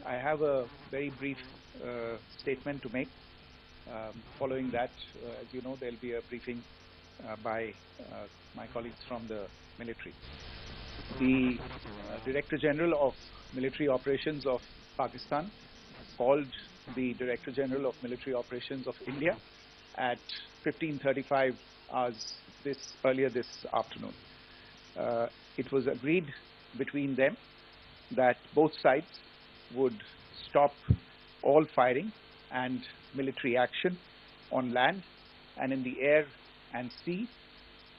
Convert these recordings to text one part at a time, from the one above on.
I have a very brief statement to make. Following that, as you know, there will be a briefing by my colleagues from the military. The Director General of Military Operations of Pakistan called the Director General of Military Operations of India at 15:35 hours earlier this afternoon. It was agreed between them that both sides would stop all firing and military action on land and in the air and sea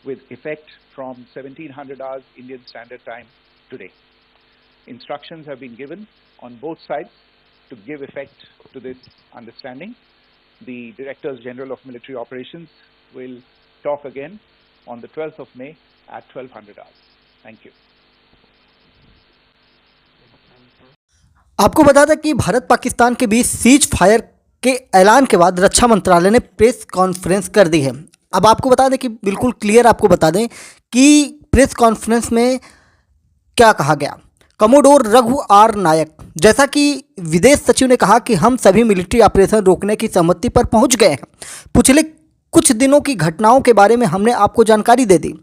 with effect from 1700 hours Indian Standard Time today. Instructions have been given on both sides to give effect to this understanding. The Directors General of Military Operations will talk again on the 12th of May at 1200 hours. Thank you. आपको बता दें कि भारत पाकिस्तान के बीच cease fire के ऐलान के बाद रक्षा मंत्रालय ने प्रेस कॉन्फ्रेंस कर दी है। अब आपको बता दें कि बिल्कुल क्लियर आपको बता दें कि प्रेस कॉन्फ्रेंस में क्या कहा गया। कमोडोर रघु आर नायक, जैसा कि विदेश सचिव ने कहा कि हम सभी मिलिट्री ऑपरेशन रोकने की सहमति पर पहुंच गए हैं। पिछले कुछ दिनों की घटनाओं के बारे में हमने आपको जानकारी दे दी।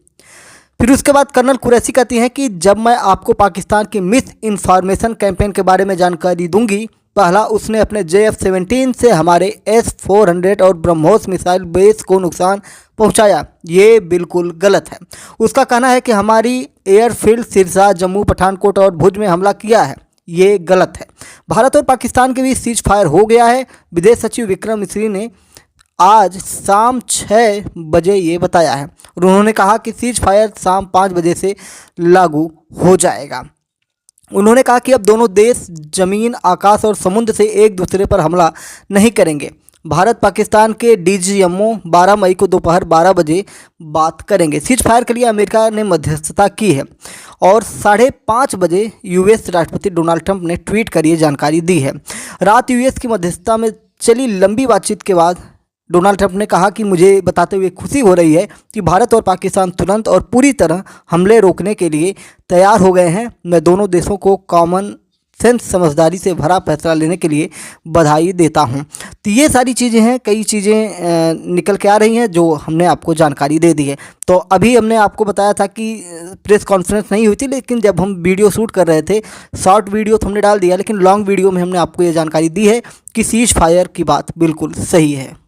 फिर उसके बाद कर्नल कुरैशी कहती हैं कि जब मैं आपको पाकिस्तान की मिस इन्फॉर्मेशन कैंपेन के बारे में जानकारी दूंगी। पहला, उसने अपने JF-17 से हमारे S-400 और ब्रह्मोस मिसाइल बेस को नुकसान पहुंचाया। ये बिल्कुल गलत है। उसका कहना है कि हमारी एयरफील्ड सिरसा, जम्मू, पठानकोट और भुज में हमला किया है। ये गलत है। भारत और पाकिस्तान के बीच सीज फायर हो गया है। विदेश सचिव विक्रम मिस्री ने आज शाम 6 बजे ये बताया है और उन्होंने कहा कि सीज फायर शाम 5 बजे से लागू हो जाएगा। उन्होंने कहा कि अब दोनों देश जमीन, आकाश और समुद्र से एक दूसरे पर हमला नहीं करेंगे। भारत पाकिस्तान के DGMO 12 मई को दोपहर 12 बजे बात करेंगे। सीज फायर के लिए अमेरिका ने मध्यस्थता की है और 5:30 बजे US राष्ट्रपति डोनाल्ड ट्रंप ने ट्वीट कर ये जानकारी दी है। रात US की मध्यस्थता में चली लंबी बातचीत के बाद डोनाल्ड ट्रंप ने कहा कि मुझे बताते हुए खुशी हो रही है कि भारत और पाकिस्तान तुरंत और पूरी तरह हमले रोकने के लिए तैयार हो गए हैं। मैं दोनों देशों को कॉमन सेंस, समझदारी से भरा फैसला लेने के लिए बधाई देता हूं। तो ये सारी चीज़ें हैं, कई चीज़ें निकल के आ रही हैं जो हमने आपको जानकारी दे दी है। तो अभी हमने आपको बताया था कि प्रेस कॉन्फ्रेंस नहीं हुई थी, लेकिन जब हम वीडियो शूट कर रहे थे, शॉर्ट वीडियो तो हमने डाल दिया, लेकिन लॉन्ग वीडियो में हमने आपको ये जानकारी दी है कि सीज फायर की बात बिल्कुल सही है।